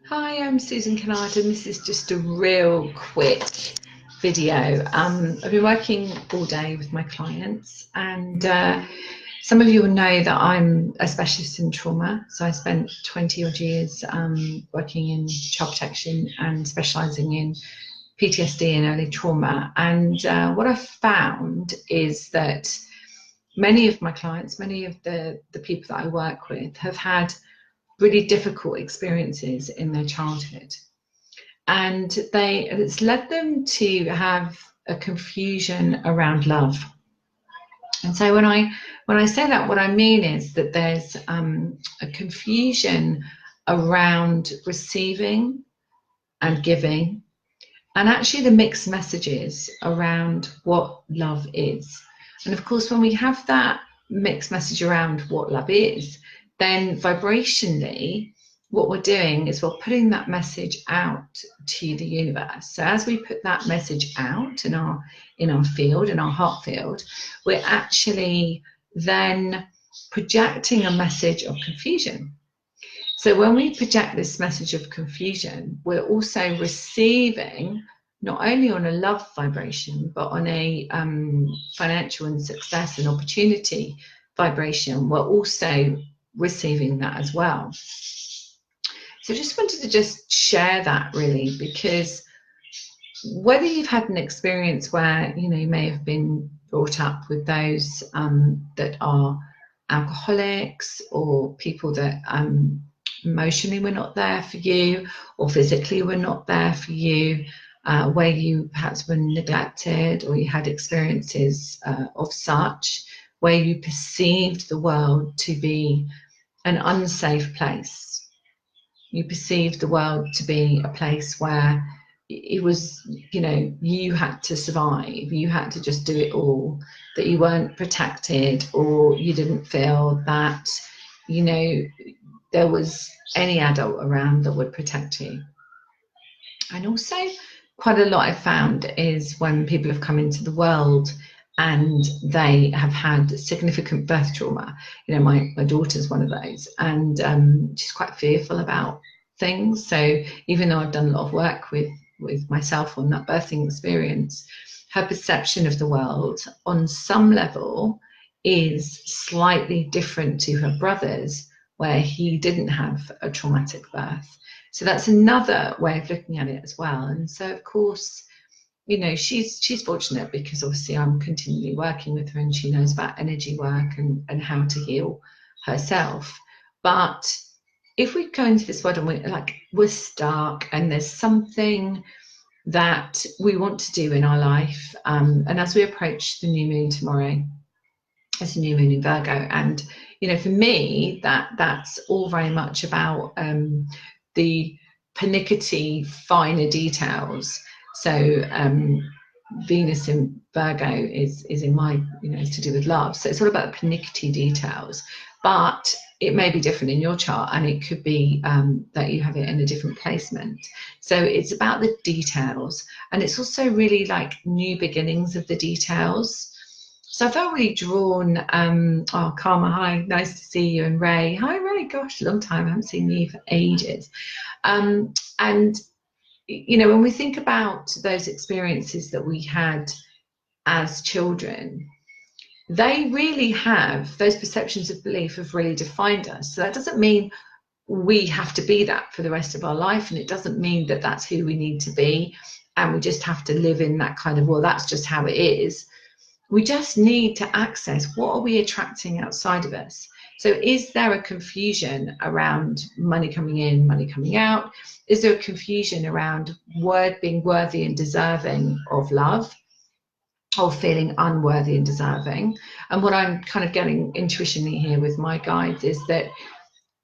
Hi, I'm Susan Kennard, and this is just a real quick video. I've been working all day with my clients, and some of you will know that I'm a specialist in trauma. So I spent 20 odd years working in child protection and specialising in PTSD and early trauma. And what I've found is that many of my clients, many of the people that I work with, have had really difficult experiences in their childhood, and it's led them to have a confusion around love. And so when I say that, what I mean is that there's a confusion around receiving and giving, and actually the mixed messages around what love is. And of course, when we have that mixed message around what love is, then vibrationally, what we're doing is we're putting that message out to the universe. So as we put that message out in our field, in our heart field, we're actually then projecting a message of confusion. So when we project this message of confusion, we're also receiving not only on a love vibration, but on a financial and success and opportunity vibration. We're also receiving that as well. So I just wanted to just share that, really, because whether you've had an experience where you may have been brought up with those that are alcoholics, or people that emotionally were not there for you, or physically were not there for you, where you perhaps were neglected, or you had experiences of such, where you perceived the world to be an unsafe place. You perceived the world to be a place where it was, you had to survive, you had to just do it all, that you weren't protected, or you didn't feel that, there was any adult around that would protect you. And also, quite a lot I've found is when people have come into the world and they have had significant birth trauma. My daughter's one of those, and she's quite fearful about things. So even though I've done a lot of work with myself on that birthing experience, her perception of the world on some level is slightly different to her brother's, where he didn't have a traumatic birth. So that's another way of looking at it as well. And so, of course, she's fortunate, because obviously I'm continually working with her, and she knows about energy work and how to heal herself. But if we go into this world and we're stuck, and there's something that we want to do in our life, and as we approach the new moon tomorrow, it's a new moon in Virgo, and for me that's all very much about the pernickety finer details. So Venus in Virgo is in my, to do with love. So it's all about the pernickety details, but it may be different in your chart, and it could be that you have it in a different placement. So it's about the details, and it's also really like new beginnings of the details. So I felt really drawn. Karma, hi, nice to see you. And Ray, hi Ray, gosh, long time, I haven't seen you for ages. And when we think about those experiences that we had as children, they really have, those perceptions of belief have really defined us. So that doesn't mean we have to be that for the rest of our life, and it doesn't mean that that's who we need to be, and we just have to live in that kind of, well, that's just how it is. We just need to access, what are we attracting outside of us? So is there a confusion around money coming in, money coming out? Is there a confusion around being worthy and deserving of love, or feeling unworthy and deserving? And what I'm kind of getting intuitionally here with my guides is that,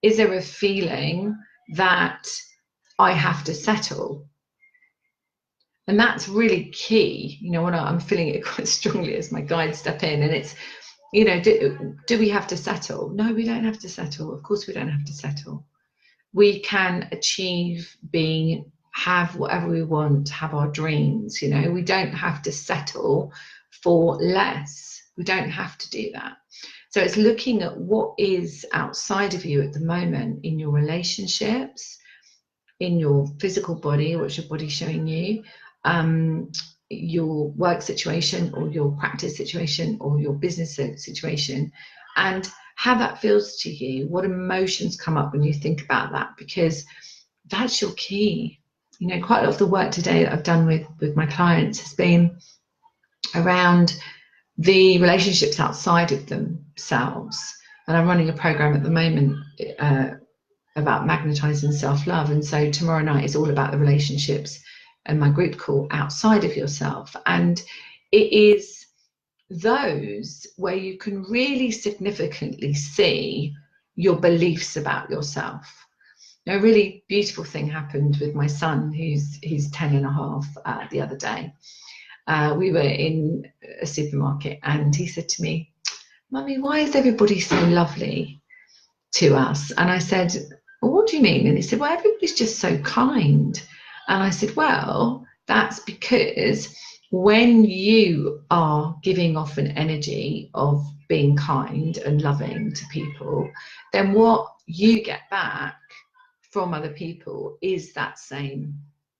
is there a feeling that I have to settle? And that's really key. When I'm feeling it quite strongly as my guides step in, and it's, do we have to settle? No, we don't have to settle. Of course we don't have to settle. We can achieve, have whatever we want, have our dreams. We don't have to settle for less. We don't have to do that. So it's looking at what is outside of you at the moment in your relationships, in your physical body, what's your body showing you, your work situation or your practice situation or your business situation, and how that feels to you, what emotions come up when you think about that, because that's your key. You know, quite a lot of the work today that I've done with my clients has been around the relationships outside of themselves. And I'm running a program at the moment about magnetizing self-love, and so tomorrow night is all about the relationships and my group call outside of yourself. And it is those where you can really significantly see your beliefs about yourself. Now, a really beautiful thing happened with my son, he's 10 and a half, the other day. We were in a supermarket and he said to me, "Mummy, why is everybody so lovely to us?" And I said, "Well, what do you mean?" And he said, "Well, everybody's just so kind." And I said, "Well, that's because when you are giving off an energy of being kind and loving to people, then what you get back from other people is that same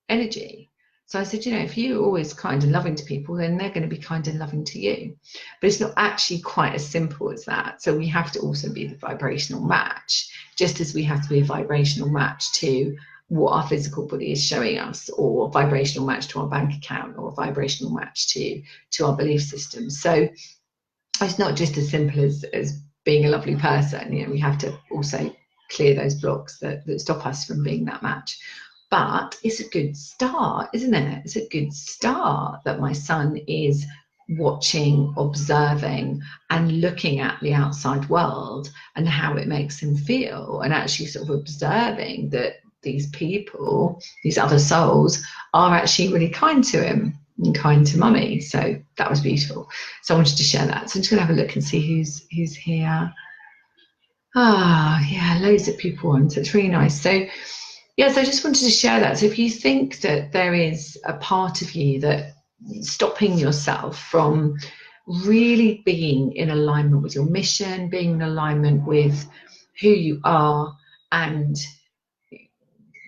energy." So I said, you know, if you're always kind and loving to people, then they're going to be kind and loving to you. But it's not actually quite as simple as that. So we have to also be the vibrational match, just as we have to be a vibrational match to what our physical body is showing us, or a vibrational match to our bank account, or a vibrational match to our belief system. So it's not just as simple as being a lovely person. You know, we have to also clear those blocks that stop us from being that match. But it's a good start, isn't it? It's a good start that my son is watching, observing, and looking at the outside world and how it makes him feel, and actually sort of observing that these people, these other souls, are actually really kind to him and kind to Mummy. So that was beautiful. So I wanted to share that. So I'm just going to have a look and see who's here. Yeah, loads of people on. So it's really nice. So yes, I just wanted to share that. So if you think that there is a part of you that stopping yourself from really being in alignment with your mission, being in alignment with who you are, and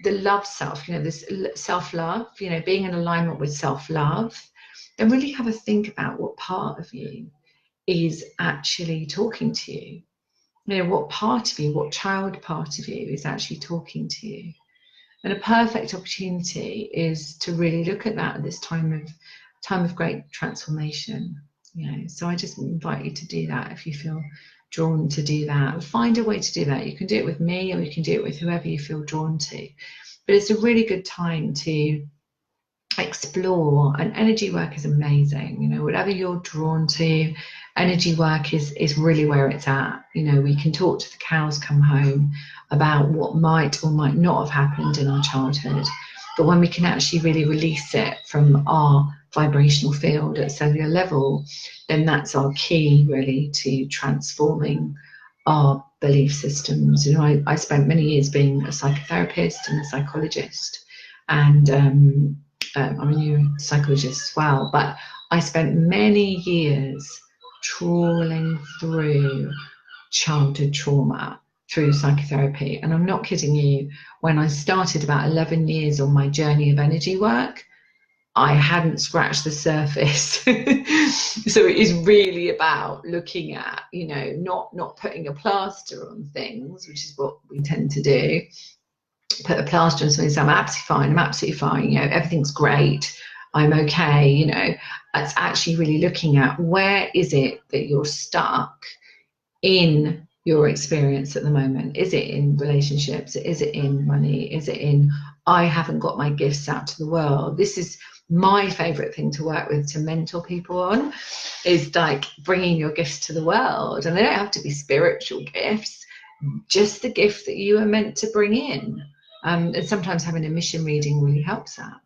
the love self, you know, this self-love, you know, being in alignment with self-love, then really have a think about what part of you is actually talking to you. You know, what part of you, what child part of you is actually talking to you. And a perfect opportunity is to really look at that at this time of great transformation. You know, so I just invite you to do that if you feel drawn to do that. Find a way to do that. You can do it with me, or you can do it with whoever you feel drawn to. But it's a really good time to explore, and energy work is amazing. You know, whatever you're drawn to, energy work is really where it's at. You know, we can talk to the cows come home about what might or might not have happened in our childhood, but when we can actually really release it from our vibrational field at cellular level, then that's our key really to transforming our belief systems. You know, I spent many years being a psychotherapist and a psychologist, and I'm a neuropsychologist as well, but I spent many years trawling through childhood trauma through psychotherapy. And I'm not kidding you, when I started about 11 years on my journey of energy work, I hadn't scratched the surface. So it is really about looking at, you know, not putting a plaster on things, which is what we tend to do. Put a plaster on something, so I'm absolutely fine, you know, everything's great, I'm okay, you know. It's actually really looking at where is it that you're stuck in your experience at the moment. Is it in relationships? Is it in money? Is it in, I haven't got my gifts out to the world? This is my favorite thing to work with, to mentor people on, is like bringing your gifts to the world. And they don't have to be spiritual gifts, just the gift that you are meant to bring in. And sometimes having a mission reading really helps that.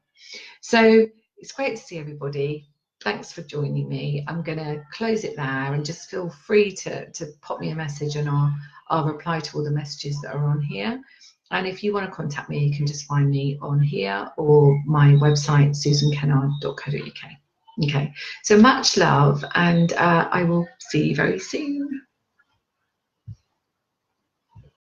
So it's great to see everybody. Thanks for joining me. I'm going to close it there, and just feel free to pop me a message, and I'll reply to all the messages that are on here. And if you want to contact me, you can just find me on here or my website, susankennard.co.uk. Okay, so much love, and I will see you very soon.